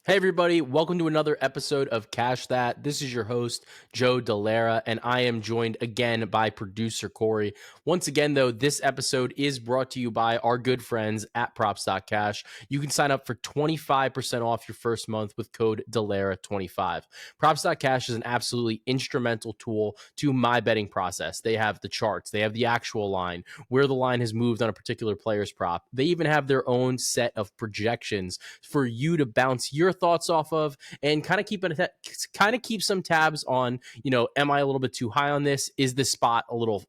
Hey everybody, welcome to another episode of Cash That. This is your host, Joe Delara, and I am joined again by producer Corey. Once again, though, this episode is brought to you by our good friends at props.cash. You can sign up for 25% off your first month with code Delara25. Props.cash is an absolutely instrumental tool to my betting process. They have the charts, they have the actual line, where the line has moved on a particular player's prop. They even have their own set of projections for you to bounce your thoughts off of and kind of keep some tabs on, am I a little bit too high on this? Is this spot a little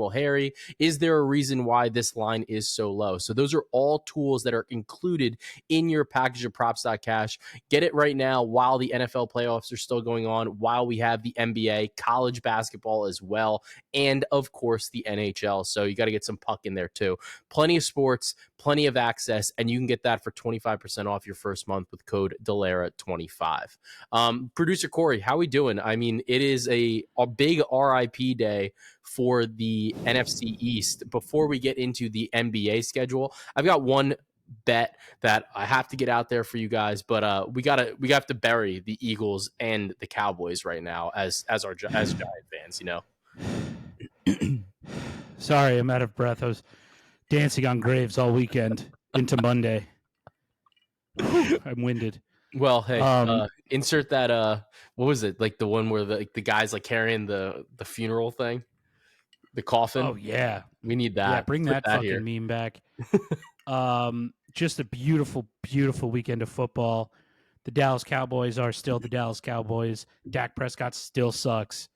hairy? Is there a reason why this line is so low? So those are all tools that are included in your package of props.cash. Get it right now while the NFL playoffs are still going on, while we have the NBA, college basketball as well, and of course the NHL. So you got to get some puck in there too. Plenty of sports, plenty of access, and you can get that for 25% off your first month with code Delara25. Producer Corey, how we doing? I mean, it is a big RIP day for the NFC East. Before we get into the NBA schedule, I've got one bet that I have to get out there for you guys, but we have to bury the Eagles and the Cowboys right now as Giant fans, Sorry, I'm out of breath. I was dancing on graves all weekend into Monday. I'm winded. Well, hey, insert that. What was it? Like the one where the guys like carrying the funeral thing, the coffin. Oh yeah, we need that. Yeah, bring that fucking meme back. Just a beautiful, beautiful weekend of football. The Dallas Cowboys are still the Dallas Cowboys. Dak Prescott still sucks.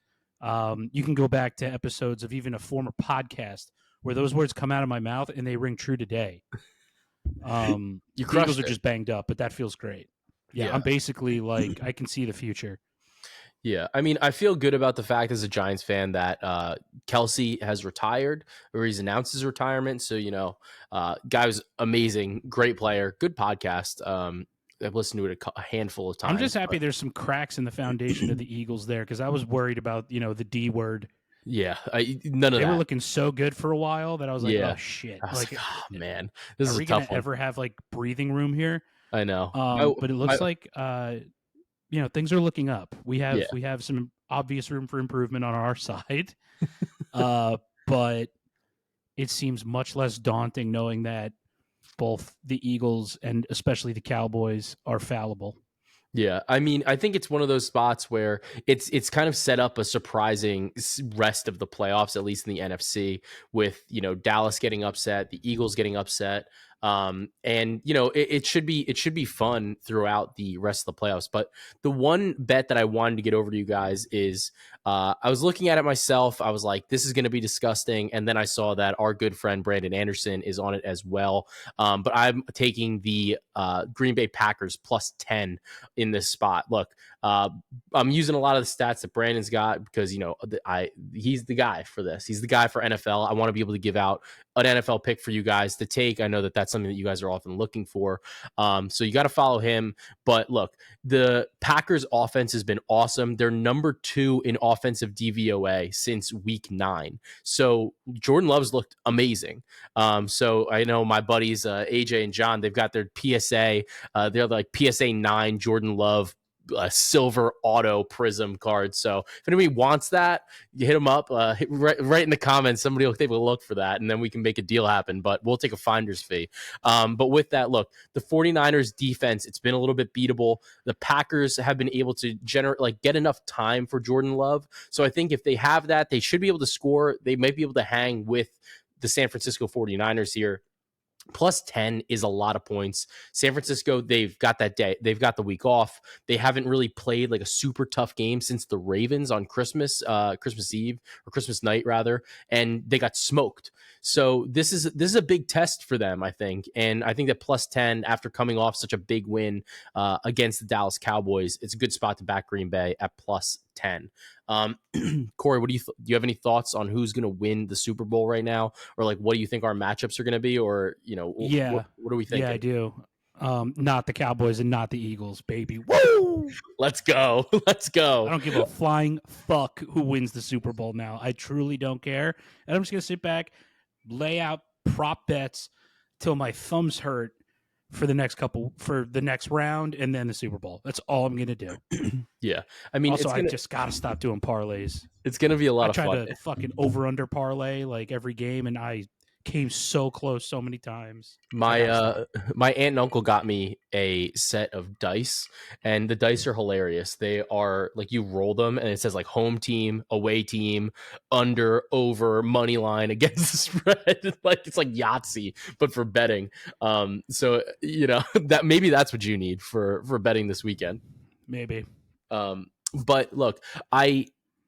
You can go back to episodes of even a former podcast where those words come out of my mouth and they ring true today. The Eagles are just banged up, but that feels great. Yeah, I'm basically like, I can see the future. Yeah, I mean, I feel good about the fact as a Giants fan that Kelsey has retired, or he's announced his retirement. So, guy was amazing, great player, good podcast. I've listened to it a handful of times. I'm just happy there's some cracks in the foundation of the Eagles there, because I was worried about, the D word. Yeah, none of they that. were looking so good for a while that I was like, oh shit! I was like, oh man, this is a tough one. Are we gonna ever have like breathing room here? I know, but it looks like things are looking up. We have some obvious room for improvement on our side, but it seems much less daunting knowing that both the Eagles and especially the Cowboys are fallible. Yeah, I mean, I think it's one of those spots where it's kind of set up a surprising rest of the playoffs, at least in the NFC, with Dallas getting upset, the Eagles getting upset, and it should be fun throughout the rest of the playoffs. But the one bet that I wanted to get over to you guys is I was looking at it myself. I was like, this is going to be disgusting, and then I saw that our good friend Brandon Anderson is on it as well. But I'm taking the Green Bay Packers plus 10 in this spot. Look, I'm using a lot of the stats that Brandon's got because he's the guy for this. He's the guy for NFL. I want to be able to give out an NFL pick for you guys to take. I know that that's something that you guys are often looking for. So you got to follow him. But look, the Packers offense has been awesome. They're number 2 in offensive DVOA since week 9. So Jordan Love's looked amazing. So I know my buddies, AJ and John, they've got their PSA. They're like PSA 9 Jordan Love silver auto prism card. So if anybody wants that, you hit them up, right in the comments. Somebody will take a look for that, and then we can make a deal happen, but we'll take a finder's fee. But with that, look, the 49ers defense, it's been a little bit beatable. The Packers have been able to get enough time for Jordan Love. So I think if they have that, they should be able to score. They might be able to hang with the San Francisco 49ers here. Plus 10 is a lot of points. San Francisco, they've got that day. They've got the week off. They haven't really played like a super tough game since the Ravens on Christmas Eve or Christmas night rather, and they got smoked. So this is a big test for them, I think. And I think that plus 10 after coming off such a big win against the Dallas Cowboys, it's a good spot to back Green Bay at plus 10. Corey, what do you have any thoughts on who's going to win the Super Bowl right now, or like what do you think our matchups are going to be, or what are we thinking? Yeah, I do. Not the Cowboys and not the Eagles, baby. Woo! Let's go. Let's go. I don't give a flying fuck who wins the Super Bowl now. I truly don't care. And I'm just going to sit back, lay out prop bets till my thumbs hurt for the next round and then the Super Bowl. That's all I'm gonna do. Yeah, I mean, Also, I just gotta stop doing parlays. it's gonna be a I lot of tried fun. to fucking over under parlay like every game, and I came so close so many times. I My gotta stop. my aunt and uncle got me a set of dice, and the dice are hilarious. They are like, you roll them and it says like home team, away team, under, over, money line, against the spread. Like it's like Yahtzee but for betting. So that maybe that's what you need for betting this weekend. Maybe. But look,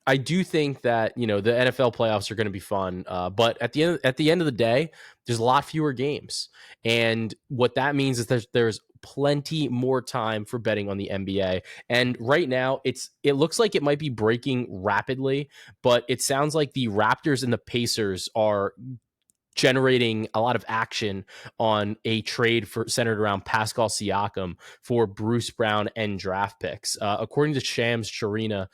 I do think that the NFL playoffs are going to be fun, but at the end of the day, there's a lot fewer games, and what that means is there's plenty more time for betting on the NBA. And right now, it looks like it might be breaking rapidly, but it sounds like the Raptors and the Pacers are generating a lot of action on a trade centered around Pascal Siakam for Bruce Brown and draft picks. According to Shams Charina,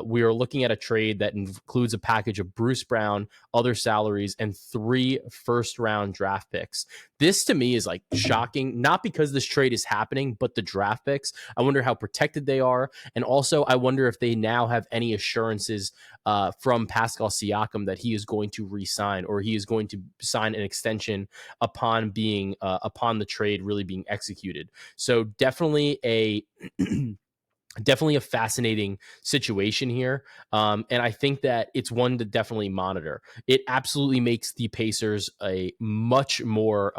we are looking at a trade that includes a package of Bruce Brown, other salaries, and 3 first-round draft picks. This to me is like shocking, not because this trade is happening, but the draft picks. I wonder how protected they are, and also I wonder if they now have any assurances from Pascal Siakam that he is going to re-sign, or he is going to sign an extension upon the trade really being executed. So definitely a fascinating situation here. And I think that it's one to definitely monitor. It absolutely makes the Pacers a much more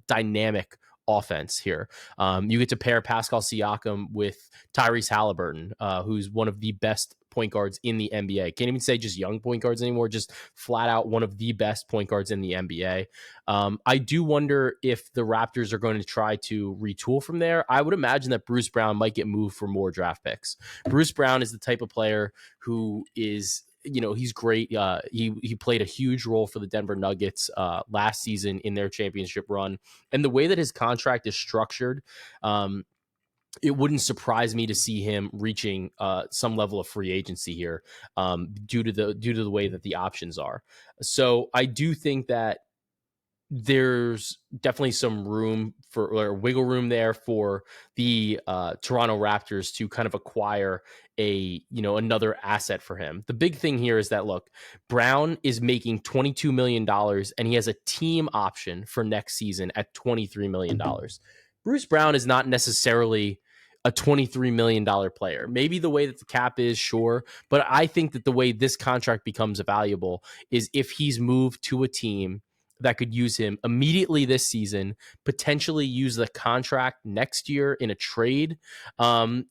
dynamic offense here. You get to pair Pascal Siakam with Tyrese Halliburton, who's one of the best point guards in the NBA. Can't even say just young point guards anymore, just flat out one of the best point guards in the NBA. I do wonder if the Raptors are going to try to retool from there. I would imagine that Bruce Brown might get moved for more draft picks. Bruce Brown is the type of player who is, he's great. He played a huge role for the Denver Nuggets last season in their championship run. And the way that his contract is structured, it wouldn't surprise me to see him reaching some level of free agency here, due to the way that the options are. So I do think that there's definitely some room or wiggle room there for the Toronto Raptors to kind of acquire another asset for him. The big thing here is that, look, Brown is making $22 million and he has a team option for next season at $23 million. Bruce Brown is not necessarily a $23 million player. Maybe the way that the cap is, sure, but I think that the way this contract becomes valuable is if he's moved to a team that could use him immediately this season, potentially use the contract next year in a trade, and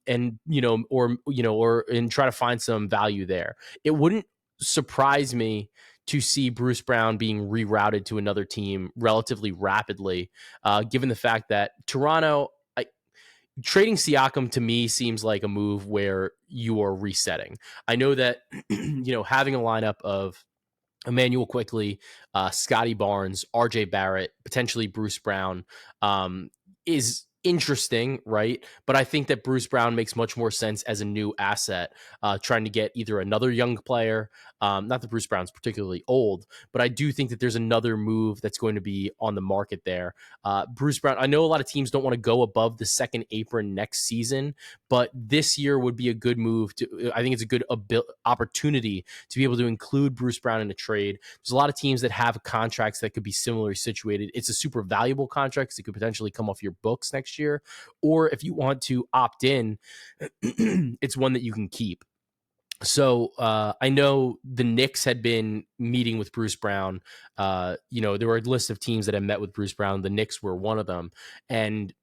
try to find some value there. It wouldn't surprise me to see Bruce Brown being rerouted to another team relatively rapidly, given the fact that Toronto. Trading Siakam to me seems like a move where you are resetting. I know that having a lineup of Emmanuel Quickly, Scotty Barnes, RJ Barrett, potentially Bruce Brown, is interesting, right? But I think that Bruce Brown makes much more sense as a new asset, trying to get either another young player. Not that Bruce Brown's particularly old, but I do think that there's another move that's going to be on the market there. Bruce Brown, I know a lot of teams don't want to go above the second apron next season, but this year would be a good move I think it's a good opportunity to be able to include Bruce Brown in a trade. There's a lot of teams that have contracts that could be similarly situated. It's a super valuable contract because it could potentially come off your books next year. Or if you want to opt in, it's one that you can keep. So I know the Knicks had been meeting with Bruce Brown. There were a list of teams that had met with Bruce Brown. The Knicks were one of them. And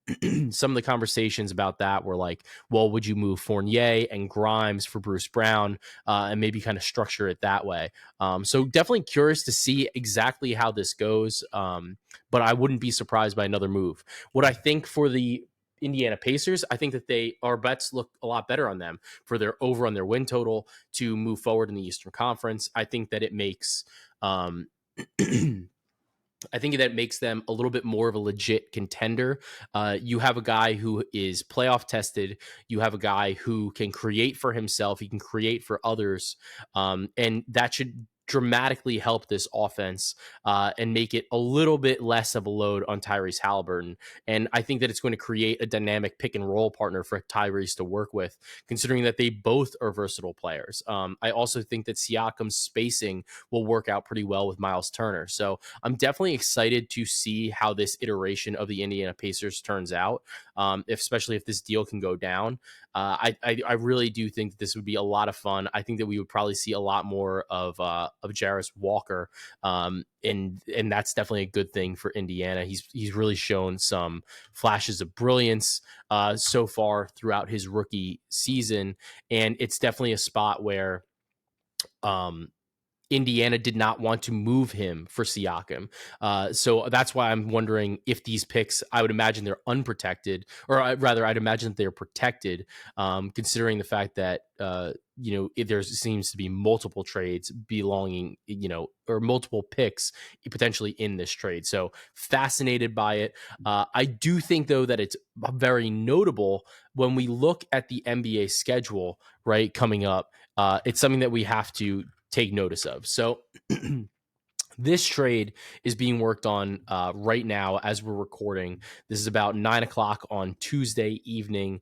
some of the conversations about that were like, well, would you move Fournier and Grimes for Bruce Brown, and maybe kind of structure it that way? So definitely curious to see exactly how this goes. But I wouldn't be surprised by another move. What I think for the Indiana Pacers, I think that our bets look a lot better on them for their over on their win total to move forward in the Eastern Conference. I think that it makes them a little bit more of a legit contender. You have a guy who is playoff tested. You have a guy who can create for himself. He can create for others. And that should dramatically help this offense and make it a little bit less of a load on Tyrese Halliburton. And I think that it's going to create a dynamic pick and roll partner for Tyrese to work with, considering that they both are versatile players. I also think that Siakam's spacing will work out pretty well with Miles Turner. So I'm definitely excited to see how this iteration of the Indiana Pacers turns out, especially if this deal can go down. I really do think that this would be a lot of fun. I think that we would probably see a lot more of Jarris Walker, and that's definitely a good thing for Indiana. He's really shown some flashes of brilliance so far throughout his rookie season, and it's definitely a spot where Indiana did not want to move him for Siakam. So that's why I'm wondering if these picks, I would imagine they're unprotected, or rather, I'd imagine that they're protected, considering the fact that, there seems to be multiple trades belonging, or multiple picks potentially in this trade. So fascinated by it. I do think, though, that it's very notable when we look at the NBA schedule, right, coming up. It's something that we have to take notice of. So this trade is being worked on right now as we're recording. This is about 9:00 on Tuesday evening,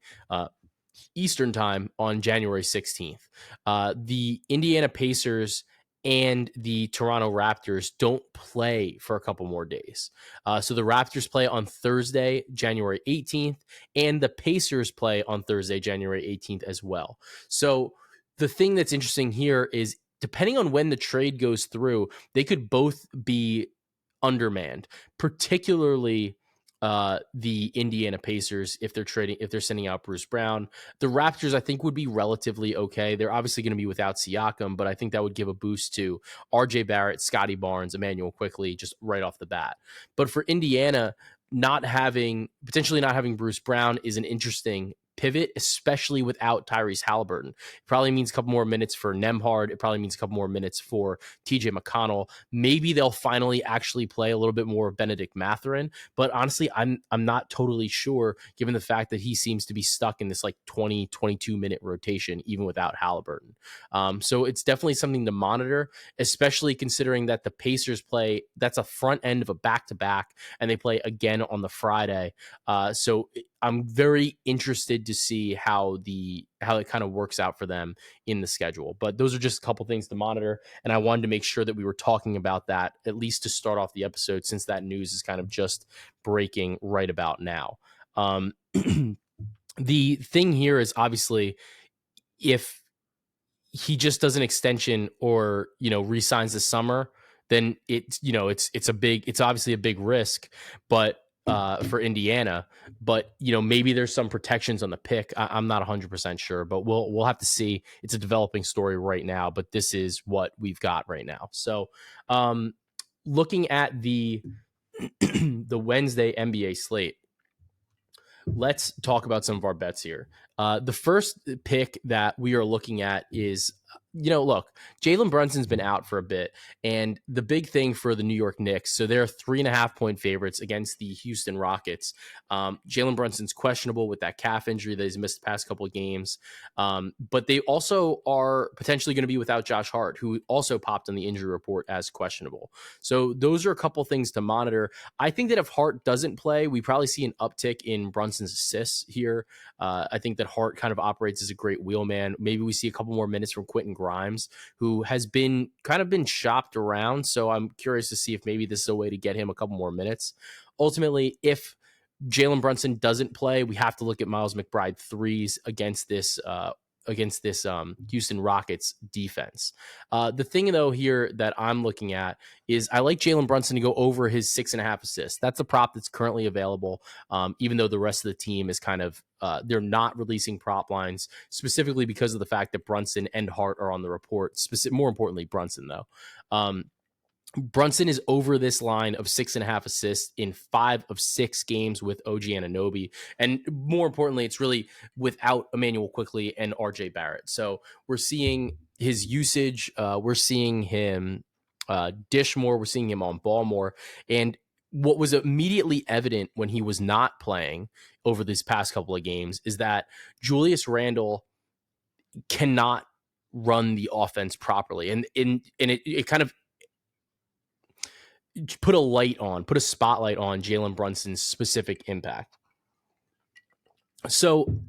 Eastern time on January 16th. The Indiana Pacers and the Toronto Raptors don't play for a couple more days. So the Raptors play on Thursday, January 18th, and the Pacers play on Thursday, January 18th as well. So the thing that's interesting here is, depending on when the trade goes through, they could both be undermanned, particularly the Indiana Pacers if they're sending out Bruce Brown. The Raptors, I think, would be relatively okay. They're obviously going to be without Siakam, but I think that would give a boost to RJ Barrett, Scotty Barnes, Emmanuel Quickly just right off the bat. But for Indiana, potentially not having Bruce Brown is an interesting pivot, especially without Tyrese Halliburton. It probably means a couple more minutes for Nembhard. It probably means a couple more minutes for TJ McConnell. Maybe they'll finally actually play a little bit more of Benedict Mathurin, but honestly, I'm not totally sure, given the fact that he seems to be stuck in this like 22 minute rotation, even without Halliburton. So it's definitely something to monitor, especially considering that the Pacers that's a front end of a back-to-back, and they play again on the Friday. So I'm very interested to see how it kind of works out for them in the schedule. But those are just a couple things to monitor, and I wanted to make sure that we were talking about that, at least to start off the episode, since that news is kind of just breaking right about now. The thing here is, obviously, if he just does an extension or re-signs this summer, then it's obviously a big risk, but for Indiana, but maybe there's some protections on the pick. I'm not 100% sure, but we'll have to see. It's a developing story right now, but this is what we've got right now. So looking at the the Wednesday NBA slate, let's talk about some of our bets here. The first pick that we are looking at is, look, Jalen Brunson's been out for a bit, and the big thing for the New York Knicks, so they're 3.5-point favorites against the Houston Rockets. Jalen Brunson's questionable with that calf injury that he's missed the past couple of games, but they also are potentially going to be without Josh Hart, who also popped on the injury report as questionable. So those are a couple things to monitor. I think that if Hart doesn't play, we probably see an uptick in Brunson's assists here. I think that Hart kind of operates as a great wheelman. Maybe we see a couple more minutes from Quentin Grimes, who has been shopped around. So I'm curious to see if maybe this is a way to get him a couple more minutes. Ultimately, if Jalen Brunson doesn't play, we have to look at Miles McBride threes against this Houston Rockets defense. The thing, though, here that I'm looking at is I like Jalen Brunson to go over his 6.5 assists. That's a prop that's currently available, even though the rest of the team is kind of they're not releasing prop lines, specifically because of the fact that Brunson and Hart are on the report. More importantly, Brunson, though. Brunson is over this line of 6.5 assists in 5 of 6 games with OG Anunoby. And more importantly, it's really without Emmanuel Quickly and RJ Barrett. So we're seeing his usage. We're seeing him dish more. We're seeing him on ball more. And what was immediately evident when he was not playing over these past couple of games is that Julius Randle cannot run the offense properly. And it kind of put a spotlight on Jalen Brunson's specific impact. So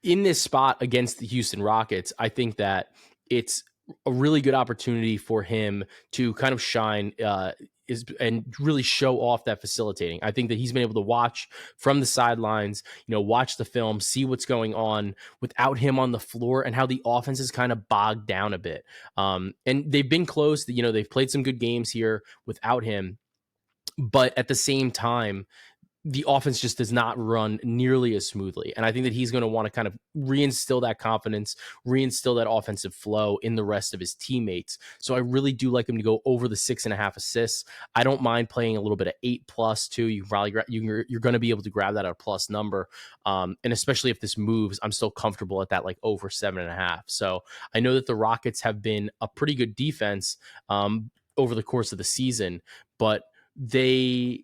in this spot against the Houston Rockets, I think that it's a really good opportunity for him to kind of shine and really show off that facilitating. I think that he's been able to watch from the sidelines, watch the film, see what's going on without him on the floor, and how the offense is kind of bogged down a bit. And they've been close. They've played some good games here without him, but at the same time, the offense just does not run nearly as smoothly. And I think that he's going to want to kind of reinstill that confidence, reinstill that offensive flow in the rest of his teammates. So I really do like him to go over the 6.5 assists. I don't mind playing a little bit of 8+ too. You can probably you're going to be able to grab that at a plus number. And especially if this moves, I'm still comfortable at that like over 7.5. So I know that the Rockets have been a pretty good defense over the course of the season, but they're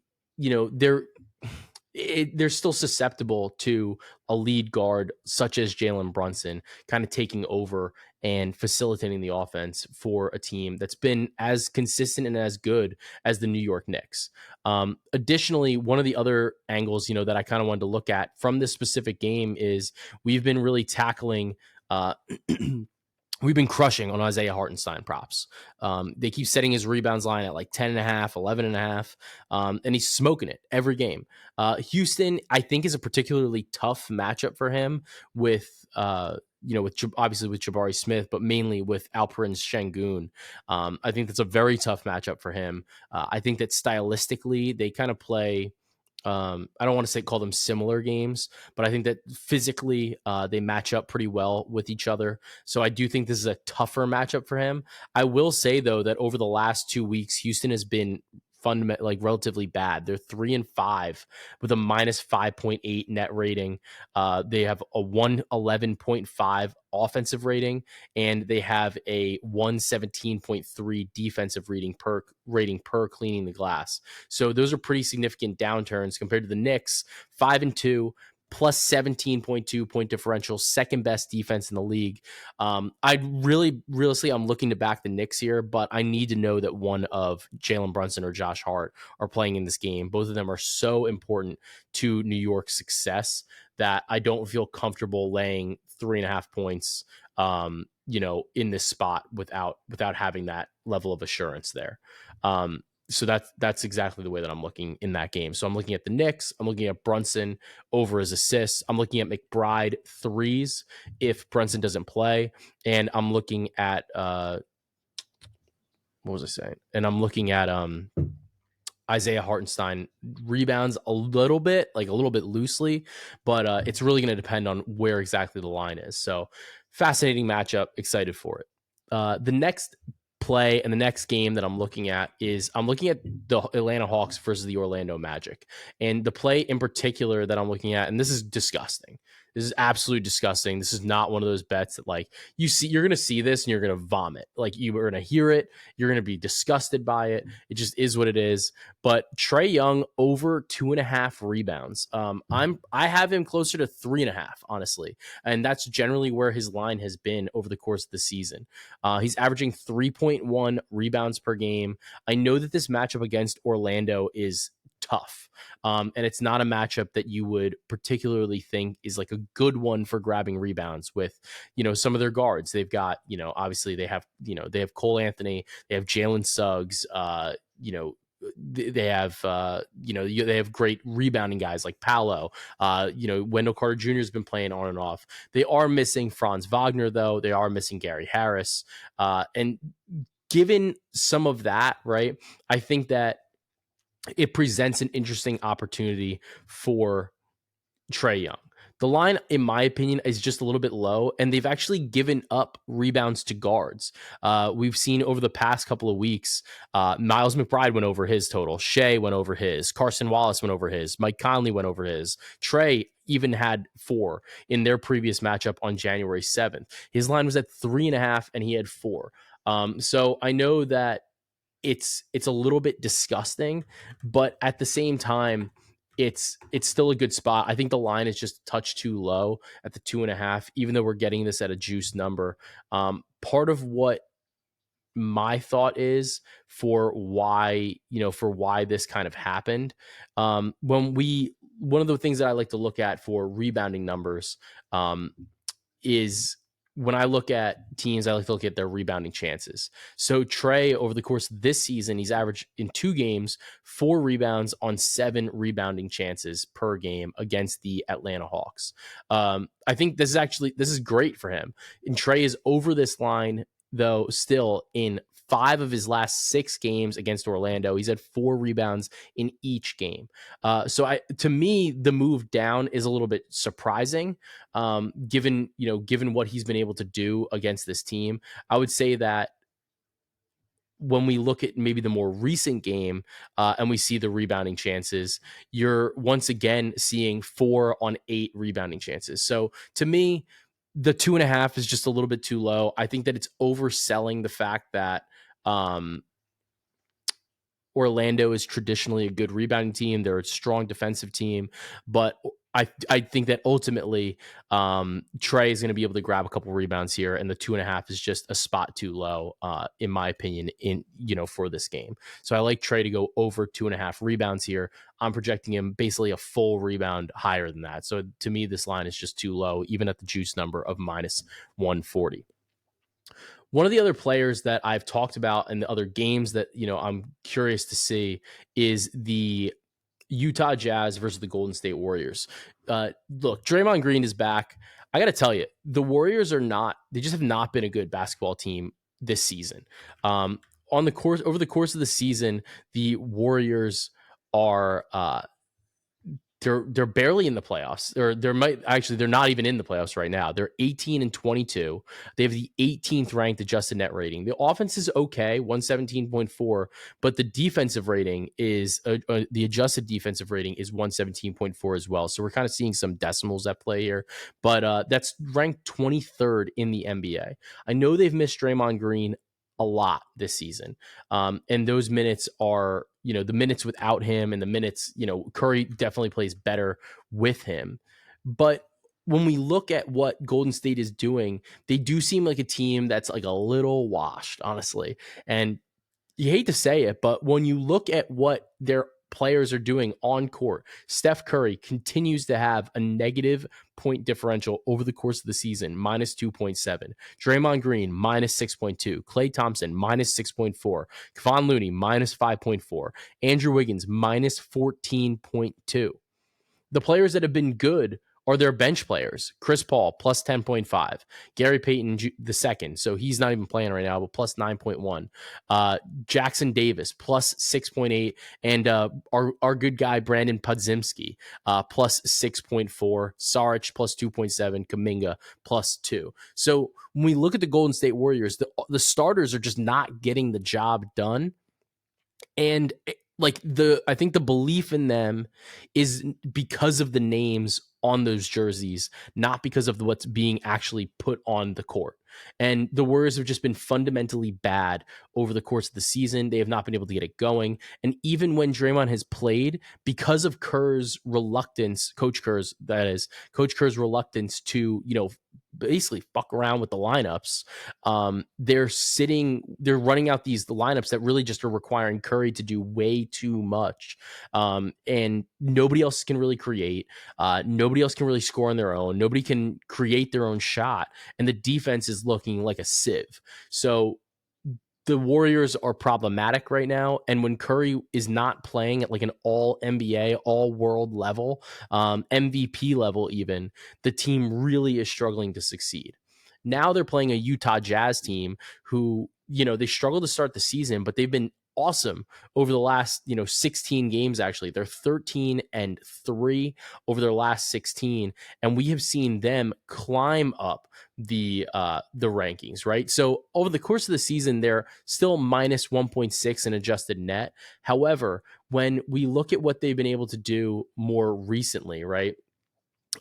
still susceptible to a lead guard such as Jalen Brunson kind of taking over and facilitating the offense for a team that's been as consistent and as good as the New York Knicks. Additionally, one of the other angles, that I kind of wanted to look at from this specific game is we've been really tackling we've been crushing on Isaiah Hartenstein props. They keep setting his rebounds line at like 10.5, 11.5, and he's smoking it every game. Houston, I think, is a particularly tough matchup for him with obviously with Jabari Smith, but mainly with Alperen Sengun. I think that's a very tough matchup for him. I think that stylistically, they kind of play I don't want to call them similar games, but I think that physically they match up pretty well with each other. So I do think this is a tougher matchup for him. I will say though that over the last 2 weeks, Houston has been relatively bad. They're 3-5 with a -5.8 net rating. They have a 111.5 offensive rating, and they have a 117.3 defensive rating per cleaning the glass. So those are pretty significant downturns compared to the Knicks, 5-2. Plus 17.2 point differential, second best defense in the league. Realistically, I'm looking to back the Knicks here, but I need to know that one of Jalen Brunson or Josh Hart are playing in this game. Both of them are so important to New York's success that I don't feel comfortable laying 3.5 points, in this spot without having that level of assurance there. So that's exactly the way that I'm looking in that game. So I'm looking at the Knicks. I'm looking at Brunson over his assists. I'm looking at McBride threes if Brunson doesn't play. And I'm looking at what was I saying? And I'm looking at Isaiah Hartenstein rebounds a little bit loosely, but it's really going to depend on where exactly the line is. So fascinating matchup. Excited for it. The next play and the next game that I'm looking at the Atlanta Hawks versus the Orlando Magic. And the play in particular that I'm looking at, and this is disgusting. This is absolutely disgusting. This is not one of those bets that you're going to see this and you're going to vomit. You're going to hear it. You're going to be disgusted by it. It just is what it is. But Trae Young over 2.5 rebounds. I have him closer to 3.5, honestly. And that's generally where his line has been over the course of the season. He's averaging 3.1 rebounds per game. I know that this matchup against Orlando is tough. And it's not a matchup that you would particularly think is like a good one for grabbing rebounds with, some of their guards. They've got, obviously they have Cole Anthony, they have Jalen Suggs, they have great rebounding guys like Paolo. Wendell Carter Jr. has been playing on and off. They are missing Franz Wagner though. They are missing Gary Harris. And given some of that, right, I think that it presents an interesting opportunity for Trae Young. The line, in my opinion, is just a little bit low, and they've actually given up rebounds to guards. We've seen over the past couple of weeks, Miles McBride went over his total. Shea went over his. Carson Wallace went over his. Mike Conley went over his. Trae even had 4 in their previous matchup on January 7th. His line was at 3.5, and he had 4. So I know that it's a little bit disgusting, but at the same time, it's still a good spot. I think the line is just a touch too low at the 2.5, even though we're getting this at a juice number. Part of what my thought is for why, for why this kind of happened. One of the things that I like to look at for rebounding numbers, is when I look at teams, I like to look at their rebounding chances. So Trey, over the course of this season, he's averaged in 2 games 4 rebounds on 7 rebounding chances per game against the Atlanta Hawks. I think this is great for him. And Trey is over this line, though, still in 5 of his last 6 games against Orlando. He's had 4 rebounds in each game. To me, the move down is a little bit surprising, given what he's been able to do against this team. I would say that when we look at maybe the more recent game, and we see the rebounding chances, you're once again seeing 4 on 8 rebounding chances. So to me, the 2.5 is just a little bit too low. I think that it's overselling the fact that Orlando is traditionally a good rebounding team. They're a strong defensive team, but I think that ultimately Trey is going to be able to grab a couple rebounds here, and the 2.5 is just a spot too low, in my opinion, for this game. So I like Trey to go over 2.5 rebounds here. I'm projecting him basically a full rebound higher than that. So to me, this line is just too low, even at the juice number of -140. One of the other players that I've talked about in the other games that, I'm curious to see is the Utah Jazz versus the Golden State Warriors. Look, Draymond Green is back. I got to tell you, the Warriors they just have not been a good basketball team this season. Over the course of the season, the Warriors are, they're barely in the playoffs, or they're not even in the playoffs right now. They're 18-22. They have the 18th ranked adjusted net rating. The offense is okay, 117.4, but the defensive rating is the adjusted defensive rating is 117.4 as well. So we're kind of seeing some decimals at play here, but that's ranked 23rd in the NBA. I know they've missed Draymond Green a lot this season, and those minutes are, the minutes without him, and the minutes, Curry definitely plays better with him. But when we look at what Golden State is doing, they do seem like a team that's like a little washed, honestly. And you hate to say it, but when you look at what their players are doing on court, Steph Curry continues to have a negative point differential over the course of the season, -2.7. Draymond Green, -6.2. Klay Thompson, -6.4. Kevon Looney, -5.4. Andrew Wiggins, -14.2. The players that have been good are their bench players. Chris Paul, +10.5. Gary Payton II, so he's not even playing right now, but +9.1. Jackson Davis, +6.8. And our good guy, Brandon Podziemski, +6.4. Saric, +2.7. Kuminga, +2. So when we look at the Golden State Warriors, the starters are just not getting the job done. And I think the belief in them is because of the names on those jerseys, not because of what's being actually put on the court. And the Warriors have just been fundamentally bad over the course of the season. They have not been able to get it going. And even when Draymond has played, because of Kerr's reluctance, Coach Kerr's reluctance to, basically fuck around with the lineups, they're running out the lineups that really just are requiring Curry to do way too much. And nobody else can really create. Nobody else can really score on their own. Nobody can create their own shot. And the defense is looking like a sieve. So the Warriors are problematic right now. And when Curry is not playing at like an all NBA, all world level, MVP level even, the team really is struggling to succeed. Now they're playing a Utah Jazz team who, they struggled to start the season, but they've been awesome over the last 16 games. Actually, they're 13-3 over their last 16, and we have seen them climb up the rankings, right? So over the course of the season, they're still -1.6 in adjusted net. However, when we look at what they've been able to do more recently, right,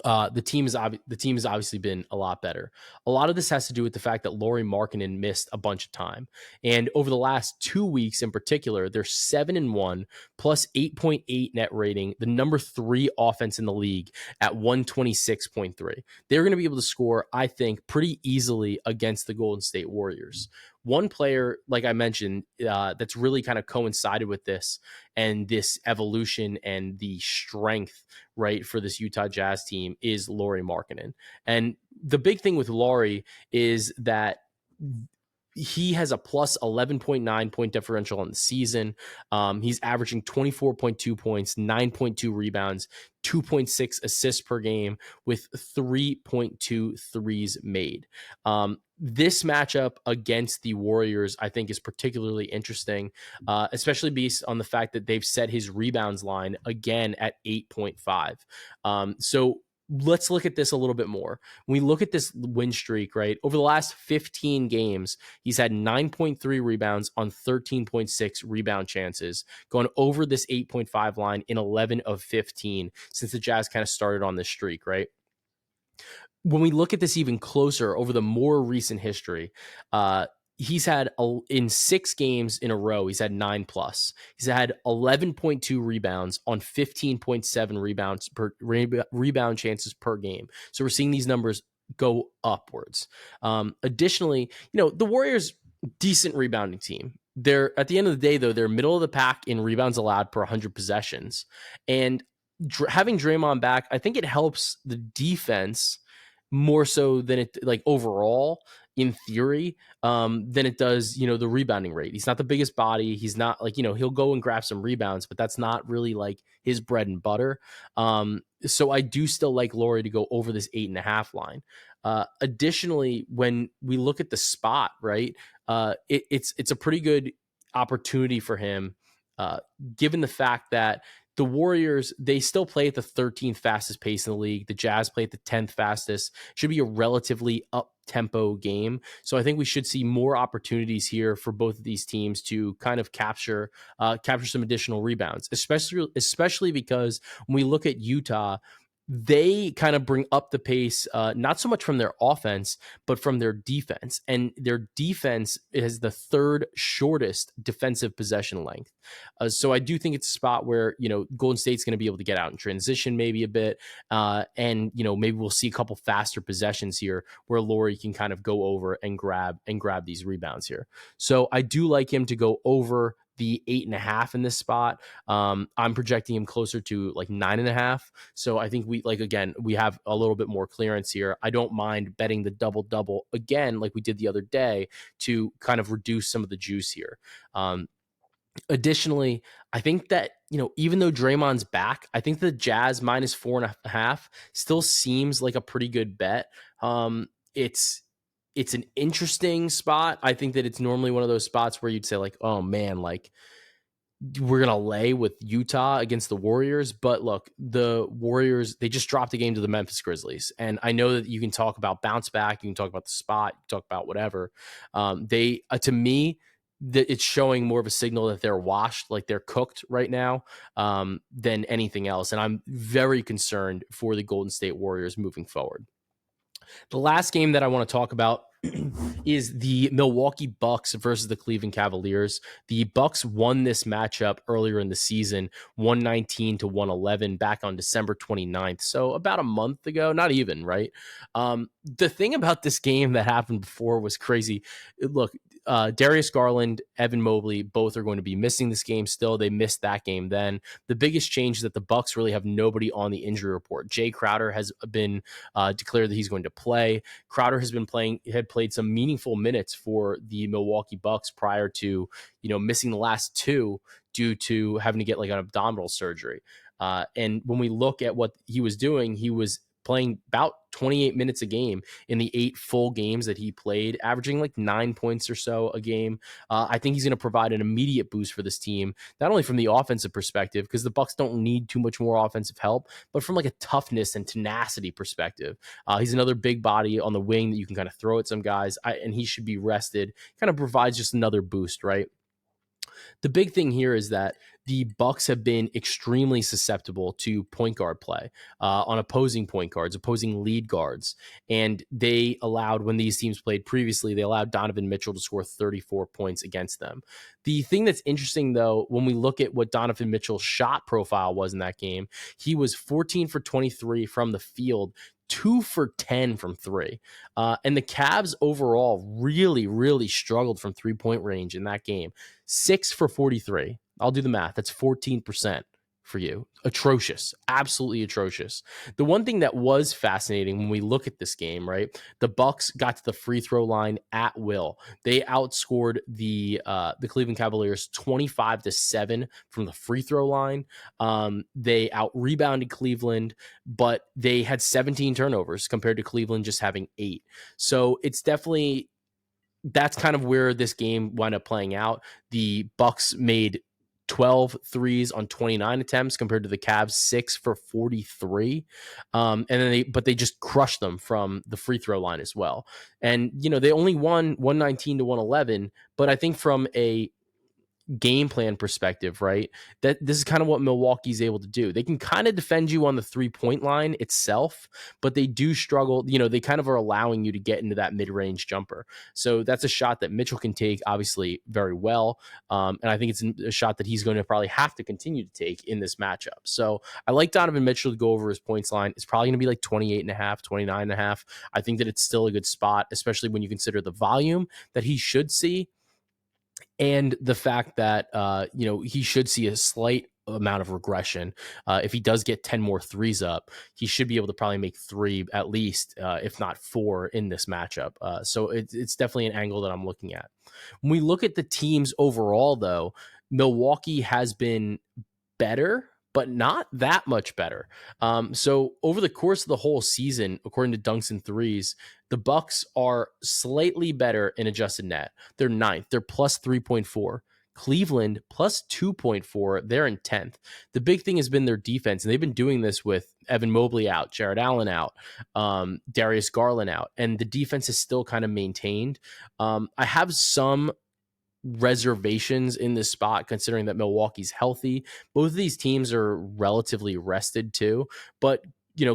the team has obviously been a lot better. A lot of this has to do with the fact that Lauri Markkanen missed a bunch of time, and over the last 2 weeks in particular, they're 7-1 plus 8.8 net rating, the number 3 offense in the league at 126.3. They're going to be able to score, I think, pretty easily against the Golden State Warriors. One player, like I mentioned, that's really kind of coincided with this and this evolution and the strength, right, for this Utah Jazz team is Lauri Markkanen. And the big thing with Lauri is that he has a plus 11.9 point differential on the season. He's averaging 24.2 points, 9.2 rebounds, 2.6 assists per game with 3.2 threes made. This matchup against the Warriors, I think, is particularly interesting, especially based on the fact that they've set his rebounds line again at 8.5. So let's look at this a little bit more. When we look at this win streak, right, over the last 15 games, he's had 9.3 rebounds on 13.6 rebound chances, going over this 8.5 line in 11 of 15 since the Jazz kind of started on this streak, right? When we look at this even closer over the more recent history, he's had in 6 games in a row, he's had 9 plus. He's had 11.2 rebounds on 15.7 rebound chances per game. So we're seeing these numbers go upwards. Additionally, the Warriors, decent rebounding team. They're at the end of the day, though, they're middle of the pack in rebounds allowed per 100 possessions. And having Draymond back, I think it helps the defense more so than it, like, overall in theory, than it does, the rebounding rate. He's not the biggest body. He's not like, he'll go and grab some rebounds, but that's not really like his bread and butter. So I do still like Lauri to go over this 8.5 line. Additionally, when we look at the spot, right, it's a pretty good opportunity for him, given the fact that the Warriors, they still play at the 13th fastest pace in the league. The Jazz play at the 10th fastest. Should be a relatively up-tempo game. So I think we should see more opportunities here for both of these teams to kind of capture some additional rebounds, especially because when we look at Utah, they kind of bring up the pace, not so much from their offense, but from their defense. And their defense is the 3rd shortest defensive possession length. So I do think it's a spot where, Golden State's going to be able to get out in transition maybe a bit. And, maybe we'll see a couple faster possessions here where Lauri can kind of go over and grab these rebounds here. So I do like him to go over the 8.5 in this spot. I'm projecting him closer to like 9.5. So I think we have a little bit more clearance here. I don't mind betting the double again, like we did the other day, to kind of reduce some of the juice here. Additionally, I think that, even though Draymond's back, I think the Jazz minus 4.5 still seems like a pretty good bet. It's an interesting spot. I think that it's normally one of those spots where you'd say like, oh man, like we're going to lay with Utah against the Warriors. But look, the Warriors, they just dropped a game to the Memphis Grizzlies. And I know that you can talk about bounce back. You can talk about the spot, you can talk about whatever. To me, that it's showing more of a signal that they're washed, like they're cooked right now, than anything else. And I'm very concerned for the Golden State Warriors moving forward. The last game that I want to talk about is the Milwaukee Bucks versus the Cleveland Cavaliers. The Bucks won this matchup earlier in the season, 119-111, back on December 29th. So about a month ago, not even, right? The thing about this game that happened before was crazy. Look, Darius Garland, Evan Mobley, both are going to be missing this game still. They missed that game then. The biggest change is that the Bucks really have nobody on the injury report. Jay Crowder has been declared that he's going to play. Crowder had played some meaningful minutes for the Milwaukee Bucks prior to, missing the last 2 due to having to get like an abdominal surgery. And when we look at what he was doing, he was playing about 28 minutes a game in the 8 full games that he played, averaging like 9 points or so a game. I think he's going to provide an immediate boost for this team, not only from the offensive perspective, because the Bucks don't need too much more offensive help, but from like a toughness and tenacity perspective. He's another big body on the wing that you can kind of throw at some guys, and he should be rested. Kind of provides just another boost, right? The big thing here is that the Bucks have been extremely susceptible to point guard play on opposing point guards, opposing lead guards. And they allowed, when these teams played previously, they allowed Donovan Mitchell to score 34 points against them. The thing that's interesting, though, when we look at what Donovan Mitchell's shot profile was in that game, he was 14 for 23 from the field, 2 for 10 from three. And the Cavs overall really, really struggled from 3-point range in that game. 6 for 43. I'll do the math. That's 14% for you. Atrocious. Absolutely atrocious. The one thing that was fascinating when we look at this game, right? The Bucks got to the free throw line at will. They outscored the Cleveland Cavaliers 25-7 from the free throw line. They out rebounded Cleveland, but they had 17 turnovers compared to Cleveland just having 8. So it's definitely, that's kind of where this game wound up playing out. The Bucks made 12 threes on 29 attempts compared to the Cavs 6 for 43. And then they just crushed them from the free throw line as well. And, they only won 119-111, but I think from a game plan perspective, right, that this is kind of what Milwaukee's able to do. They can kind of defend you on the 3-point line itself, but they do struggle. They kind of are allowing you to get into that mid-range jumper. So that's a shot that Mitchell can take, obviously, very well. And I think it's a shot that he's going to probably have to continue to take in this matchup. So I like Donovan Mitchell to go over his points line. It's probably going to be like 28.5, 29.5. I think that it's still a good spot, especially when you consider the volume that he should see, and the fact that he should see a slight amount of regression. If he does get 10 more threes up, he should be able to probably make 3 at least, if not 4 in this matchup. So it's definitely an angle that I'm looking at. When we look at the teams overall, though, Milwaukee has been better, but not that much better. So over the course of the whole season, according to Dunks and Threes, the Bucks are slightly better in adjusted net. They're 9th. They're plus 3.4. Cleveland plus 2.4. They're in 10th. The big thing has been their defense, and they've been doing this with Evan Mobley out, Jared Allen out, Darius Garland out, and the defense is still kind of maintained. I have some reservations in this spot considering that Milwaukee's healthy. Both of these teams are relatively rested too, but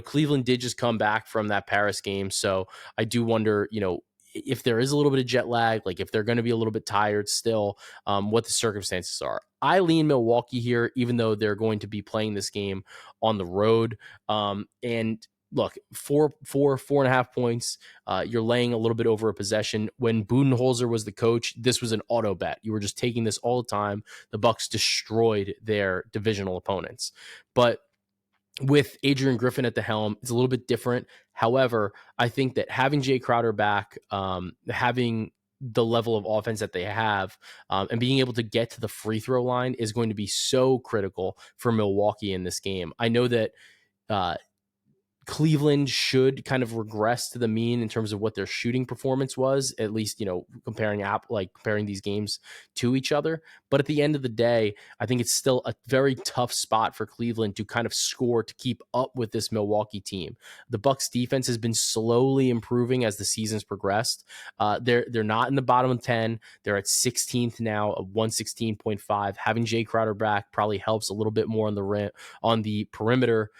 Cleveland did just come back from that Paris game, so I do wonder if there is a little bit of jet lag, like if they're going to be a little bit tired still, what the circumstances are. I lean Milwaukee here, even though they're going to be playing this game on the road. And look, 4.5 points. You're laying a little bit over a possession. When Budenholzer was the coach, this was an auto bet. You were just taking this all the time. The Bucks destroyed their divisional opponents. But with Adrian Griffin at the helm, it's a little bit different. However, I think that having Jay Crowder back, having the level of offense that they have, and being able to get to the free throw line is going to be so critical for Milwaukee in this game. I know that Cleveland should kind of regress to the mean in terms of what their shooting performance was, at least, comparing these games to each other. But at the end of the day, I think it's still a very tough spot for Cleveland to kind of score to keep up with this Milwaukee team. The Bucks defense has been slowly improving as the season's progressed. They're not in the bottom of 10. They're at 16th now, a 116.5. Having Jay Crowder back probably helps a little bit more on the perimeter.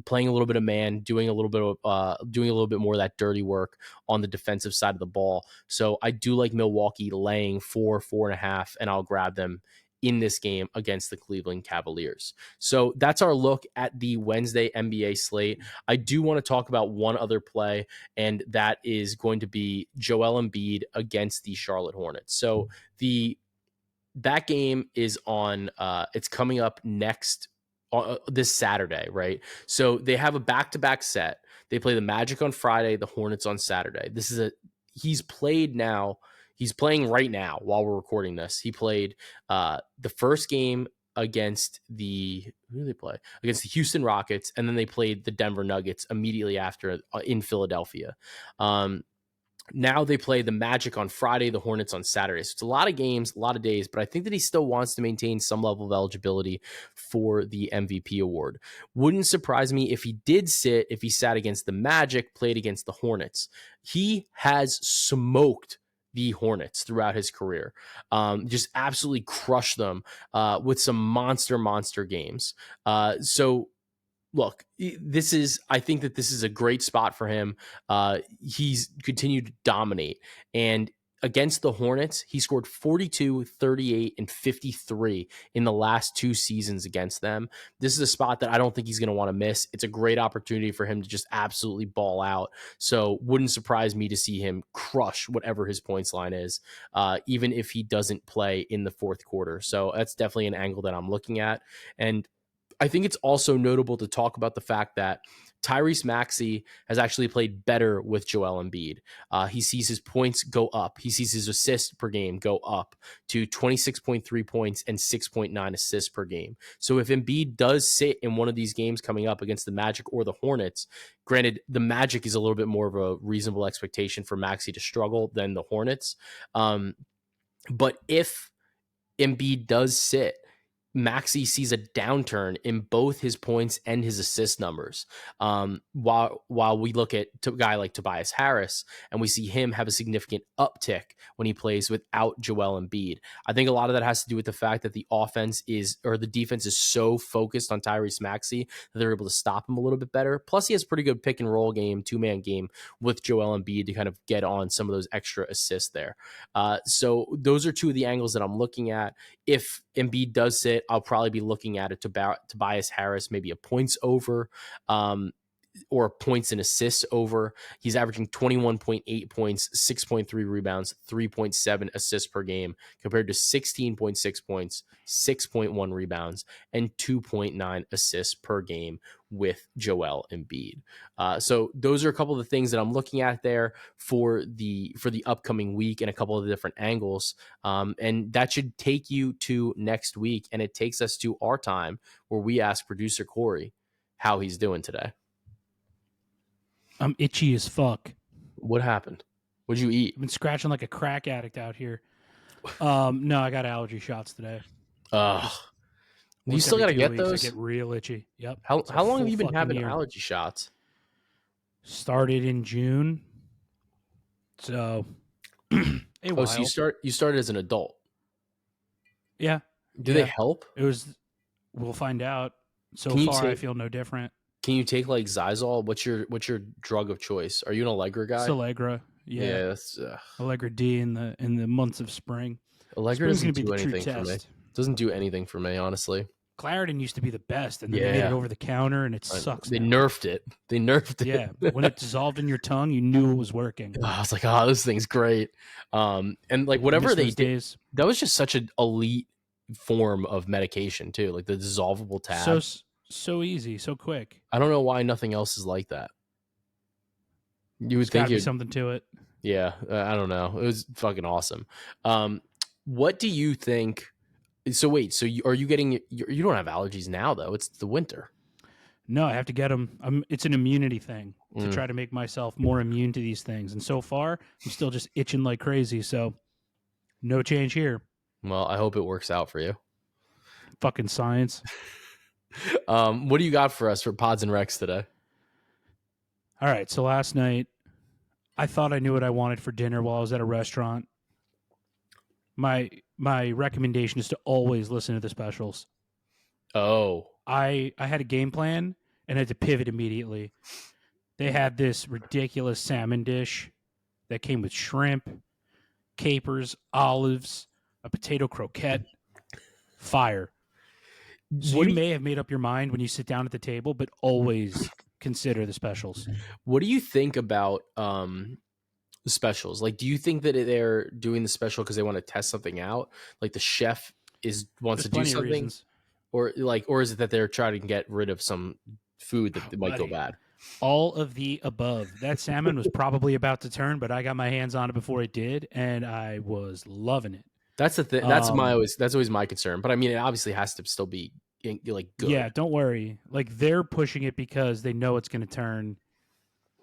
Playing a little bit of man, doing a little bit more of that dirty work on the defensive side of the ball. So I do like Milwaukee laying 4.5, and I'll grab them in this game against the Cleveland Cavaliers. So that's our look at the Wednesday NBA slate. I do want to talk about one other play, and that is going to be Joel Embiid against the Charlotte Hornets. So that game is on, it's coming up next this Saturday, right? So they have a back-to-back set. They play the Magic on Friday, the Hornets on Saturday. He's playing right now while we're recording this. He played the first game against who did they play? Against the Houston Rockets, and then they played the Denver Nuggets immediately after in Philadelphia. Now they play the Magic on Friday, the Hornets on Saturday. So it's a lot of games, a lot of days, but I think that he still wants to maintain some level of eligibility for the MVP award. Wouldn't surprise me if he sat against the Magic, played against the Hornets. He has smoked the Hornets throughout his career. Just absolutely crushed them with some monster games. So look, I think that this is a great spot for him. He's continued to dominate. And against the Hornets, he scored 42, 38, and 53 in the last 2 seasons against them. This is a spot that I don't think he's going to want to miss. It's a great opportunity for him to just absolutely ball out. So wouldn't surprise me to see him crush whatever his points line is, even if he doesn't play in the fourth quarter. So that's definitely an angle that I'm looking at. And I think it's also notable to talk about the fact that Tyrese Maxey has actually played better with Joel Embiid. He sees his points go up. He sees his assists per game go up to 26.3 points and 6.9 assists per game. So if Embiid does sit in one of these games coming up against the Magic or the Hornets, granted, the Magic is a little bit more of a reasonable expectation for Maxey to struggle than the Hornets. But if Embiid does sit, Maxey sees a downturn in both his points and his assist numbers. While we look at a guy like Tobias Harris and we see him have a significant uptick when he plays without Joel Embiid. I think a lot of that has to do with the fact that the defense is so focused on Tyrese Maxey that they're able to stop him a little bit better. Plus, he has a pretty good pick and roll game, 2-man game with Joel Embiid to kind of get on some of those extra assists there. So those are two of the angles that I'm looking at. If Embiid does sit, I'll probably be looking at it to Tobias Harris, maybe a points over, or points and assists over. He's averaging 21.8 points, 6.3 rebounds, 3.7 assists per game, compared to 16.6 points, 6.1 rebounds, and 2.9 assists per game with Joel Embiid. So those are a couple of the things that I'm looking at there for the upcoming week and a couple of the different angles. And that should take you to next week. And it takes us to our time where we ask producer Corey how he's doing today. I'm itchy as fuck. What happened? What'd you eat? I've been scratching like a crack addict out here. No, I got allergy shots today. You still got to get those? I get real itchy. Yep. How long have you been having allergy shots? Started in June. So a while. So you started as an adult. Yeah. Do they help? We'll find out. So far I feel no different. Can you take like Zysol? What's your drug of choice? Are you an Allegra guy? It's Allegra. Yeah. That's Allegra D in the months of spring. Allegra doesn't do anything for me. Doesn't do anything for me, honestly. Claritin used to be the best, and then they made it over the counter, and it sucks. They nerfed it. Yeah, when it dissolved in your tongue, you knew it was working. I was like, this thing's great. And like whatever they did, that was just such an elite form of medication too, like the dissolvable tab. So easy, so quick. I don't know why nothing else is like that. You would think there's something to it. Yeah, I don't know. It was fucking awesome. What do you think? So wait, are you getting? You don't have allergies now though. It's the winter. No, I have to get them. It's an immunity thing to try to make myself more immune to these things. And so far, I'm still just itching like crazy. So no change here. Well, I hope it works out for you. Fucking science. What do you got for us for Pods and Recs today? All right. So last night, I thought I knew what I wanted for dinner while I was at a restaurant. My recommendation is to always listen to the specials. Oh. I had a game plan and had to pivot immediately. They had this ridiculous salmon dish that came with shrimp, capers, olives, a potato croquette. Fire. So you may have made up your mind when you sit down at the table, but always consider the specials. What do you think about the specials? Like, do you think that they're doing the special because they want to test something out? Like the chef wants to do something, or is it that they're trying to get rid of some food that might go bad? All of the above. That salmon was probably about to turn, but I got my hands on it before it did, and I was loving it. That's the thing. That's always my concern. But I mean, it obviously has to still be like good. Yeah, don't worry. Like they're pushing it because they know it's going to turn.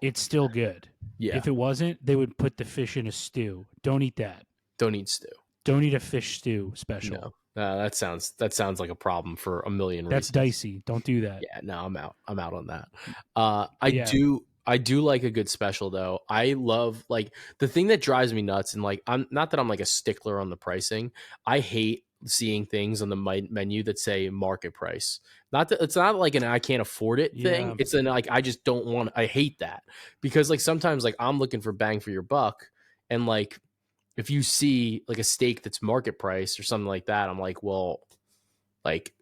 It's still good. Yeah. If it wasn't, they would put the fish in a stew. Don't eat that. Don't eat stew. Don't eat a fish stew special. No, that sounds like a problem for a million reasons. That's dicey. Don't do that. Yeah, no, I'm out on that. I I do like a good special though. I love like the thing that drives me nuts, and like I'm not that I'm like a stickler on the pricing. I hate seeing things on the menu that say market price. Not that it's not like an I can't afford it thing. Yeah. It's an like I just don't want. I hate that because like sometimes like I'm looking for bang for your buck, and like if you see like a steak that's market price or something like that, I'm like, well, like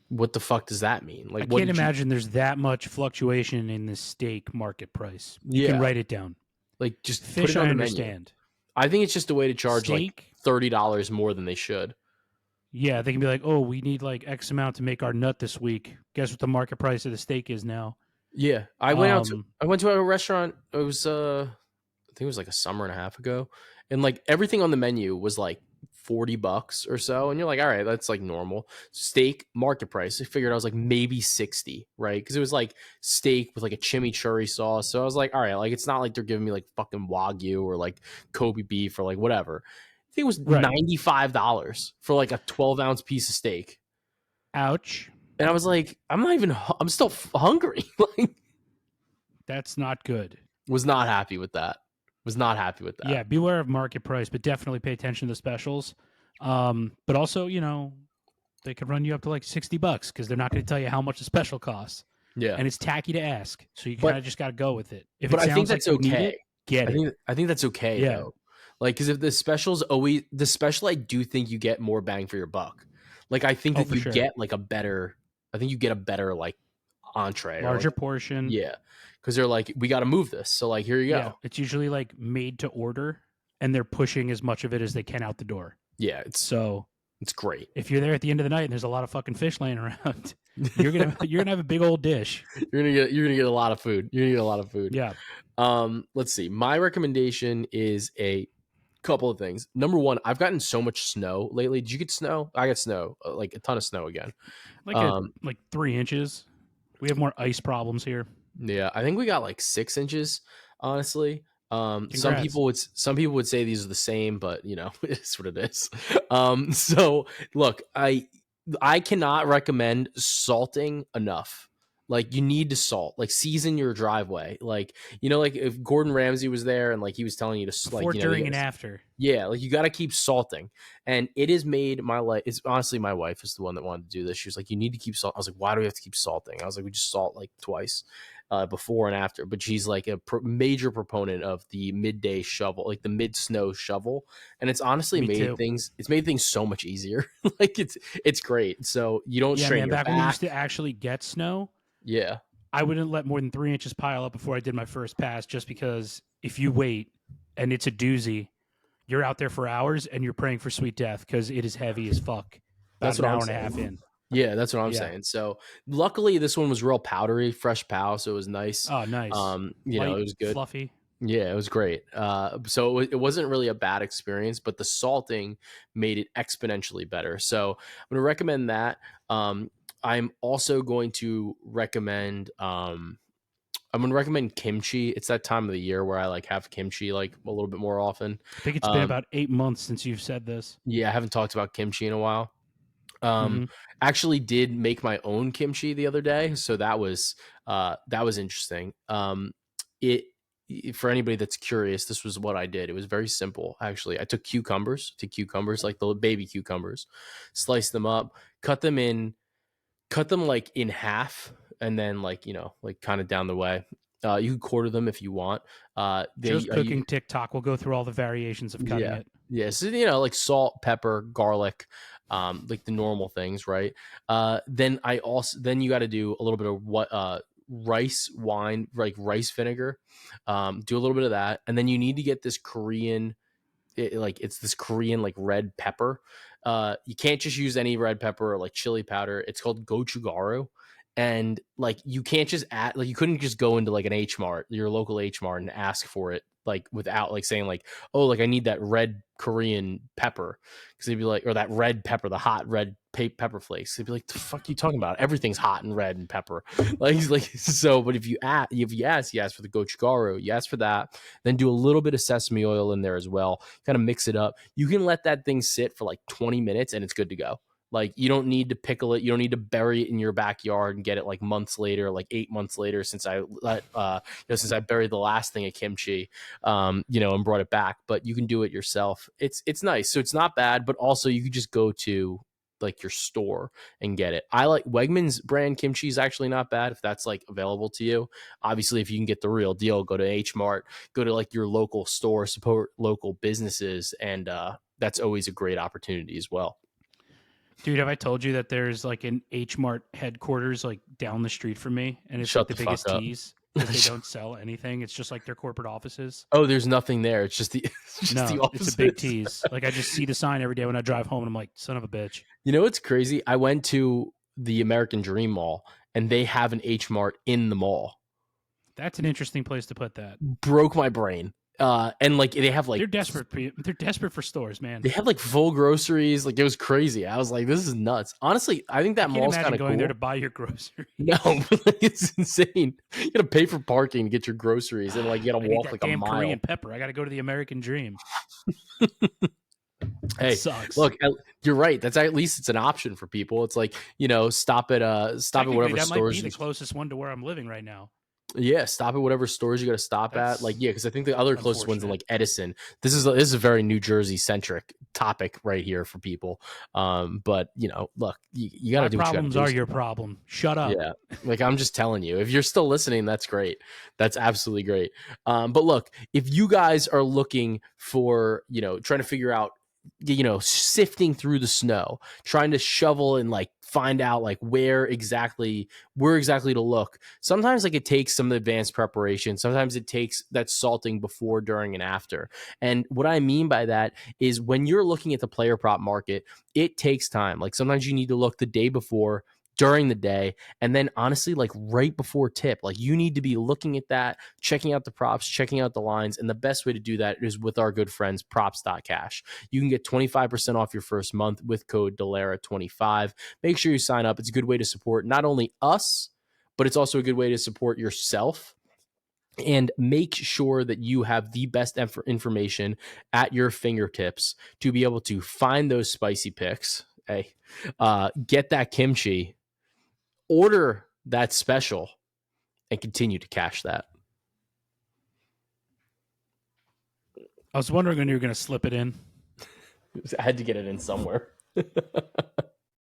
what the fuck does that mean? I Like what can't did you? imagine there's that much fluctuation in the steak market price. You can Yeah, write it down. like just put Fish, it I on the menu. understand. I think it's just a way to charge like Steak, $30 more than they should. yeah, they can be like, oh, we need like X amount to make our nut this week. Guess what the market price of the steak is now? Yeah, Um, I went to a restaurant. It was I think it was like a summer and a half ago, and like everything on the menu was like $40 or so, and you're like, all right, that's like normal steak market price. I figured I was like maybe 60, right? Because it was like steak with like a chimichurri sauce. So I was like, all right, like it's not like they're giving me like fucking wagyu or like Kobe beef or like whatever. I think it was right. $95 for like a 12-ounce piece of steak. Ouch. And I was like, I'm still hungry. Like, That's not good. was not happy with that. Was not happy with that. Yeah, beware of market price, but definitely pay attention to the specials. But also, they could run you up to like $60 because they're not going to tell you how much the special costs. Yeah. And it's tacky to ask. So you kind But of just got to go with it. If but it I think sounds like that's you need okay. it, get it. I think that's okay Yeah. though. Like cuz if the special I do think you get more bang for your buck. Like I think Oh, that for you sure. get like a better I think you get a better like entree or Larger like portion. yeah. Cuz they're like we got to move this. So like here you go. Yeah. It's usually like made to order and they're pushing as much of it as they can out the door. Yeah, So it's great. if you're there at the end of the night and there's a lot of fucking fish laying around, you're gonna have a big old dish. You're gonna get a lot of food. You're gonna get a lot of food. Yeah. Let's see. My recommendation is a couple of things. Number one, I've gotten so much snow lately. Did you get snow? I got snow, like a ton of snow again. Like 3 inches. We have more ice problems here. Yeah, I think we got like 6 inches, honestly. Congrats. Some people would say these are the same, but you know, it's what it is. So look, I cannot recommend salting enough. Like you need to salt, like season your driveway. Like, you know, like if Gordon Ramsay was there and like he was telling you to like, Before, you know, during, and after. yeah, like you got to keep salting. And it has made my life. It's honestly my wife is the one that wanted to do this. She was like, you need to keep salt. I was like, why do we have to keep salting? I was like, we just salt like twice, before and after. But she's like a major proponent of the midday shovel, like the mid snow shovel. And it's honestly Me too. it's made things so much easier. Like it's great. So you don't Yeah, strain man. your Back when we back. used to actually get snow, Yeah. I wouldn't let more than 3 inches pile up before I did my first pass, just because if you wait and it's a doozy, you're out there for hours and you're praying for sweet death because it is heavy as fuck. That's About what an I'm hour and a saying. half in. Yeah, that's what I'm Yeah. saying. So luckily this one was real powdery, fresh pow, so it was nice. Oh, nice. You know, Light, it was good. fluffy. Yeah, it was great. So it wasn't really a bad experience, but the salting made it exponentially better. So I'm going to recommend that. I'm also going to recommend I'm going to recommend kimchi. It's that time of the year where I like have kimchi like a little bit more often. I think it's been about 8 months since you've said this. Yeah, I haven't talked about kimchi in a while. Um, Mm-hmm. Actually did make my own kimchi the other day, so that was interesting. It For anybody that's curious, this was what I did. It was very simple, actually. I took cucumbers, like the baby cucumbers, sliced them up, cut them like in half, and then like, you know, like kind of down the way. You can quarter them if you want. Just cooking TikTok. We'll go through all the variations of cutting it. Yeah. So, you know, like salt, pepper, garlic, like the normal things, right? Then you got to do a little bit of rice wine, like rice vinegar. Do a little bit of that, and then you need to get this Korean. It's this Korean like red pepper. You can't just use any red pepper or like chili powder. It's called gochugaru. And like you can't just add, like you couldn't just go into like an H Mart, your local H Mart, and ask for it like without like saying like, oh, like I need that red Korean pepper, because they'd be like, or that red pepper, the hot red pepper flakes. They'd be like, the fuck you talking about? Everything's hot and red and pepper. Like he's like so. But if you ask, you ask for the gochugaru, you ask for that, then do a little bit of sesame oil in there as well. Kind of mix it up. You can let that thing sit for like 20 minutes and it's good to go. Like, you don't need to pickle it. You don't need to bury it in your backyard and get it like months later, like 8 months later, since since I buried the last thing of kimchi, and brought it back. But you can do it yourself. It's nice. So it's not bad, but also you could just go to like your store and get it. I like Wegmans brand kimchi is actually not bad if that's like available to you. Obviously, if you can get the real deal, go to H Mart, go to like your local store, support local businesses, and that's always a great opportunity as well. Dude, have I told you that there's like an H Mart headquarters like down the street from me, and it's like Shut the the fuck biggest up. tease because they don't sell anything. It's just like their corporate offices. Oh, there's nothing there. It's just the it's just the No, it's a big offices. tease. Like I just see the sign every day when I drive home, and I'm like, son of a bitch. You know what's crazy? I went to the American Dream Mall and they have an H Mart in the mall. That's an interesting place to put that. Broke my brain. And like they have like They're desperate. They're desperate for stores, man. they have like full groceries. Like, it was crazy. I was like, this is nuts. Honestly, I think I that can't mall's imagine kind of going cool. there to buy your groceries. No, it's insane. You gotta pay for parking to get your groceries, and like you gotta I need walk that like a damn mile. Korean pepper. I got to go to the American Dream. Hey, Sucks. look, you're right. That's at least it's an option for people. It's like, stop at Technically, whatever that might be stores. the closest one to where I'm living right now. Yeah, stop at whatever stores you got to stop at. Like, That's yeah, because I think the other closest ones in unfortunate. like Edison. This is a very New Jersey centric topic right here for people. But look, you got My to do what you got to problems do. are your problem. Shut up. Yeah, like I'm just telling you, if you're still listening, that's great. That's absolutely great. But look, if you guys are looking for, trying to figure out, sifting through the snow, trying to shovel and like find out like where exactly to look. Sometimes like it takes some advanced preparation. Sometimes it takes that salting before, during, and after. And what I mean by that is when you're looking at the player prop market, it takes time. Like sometimes you need to look the day before, during the day, and then honestly like right before tip. Like you need to be looking at that, checking out the props, checking out the lines, and the best way to do that is with our good friends props.cash. You can get 25% off your first month with code DELARA25. Make sure you sign up. It's a good way to support not only us, but it's also a good way to support yourself, and make sure that you have the best information at your fingertips to be able to find those spicy picks. Hey, get that kimchi, order that special, and continue to cash that. I was wondering when you were going to slip it in. I had to get it in somewhere.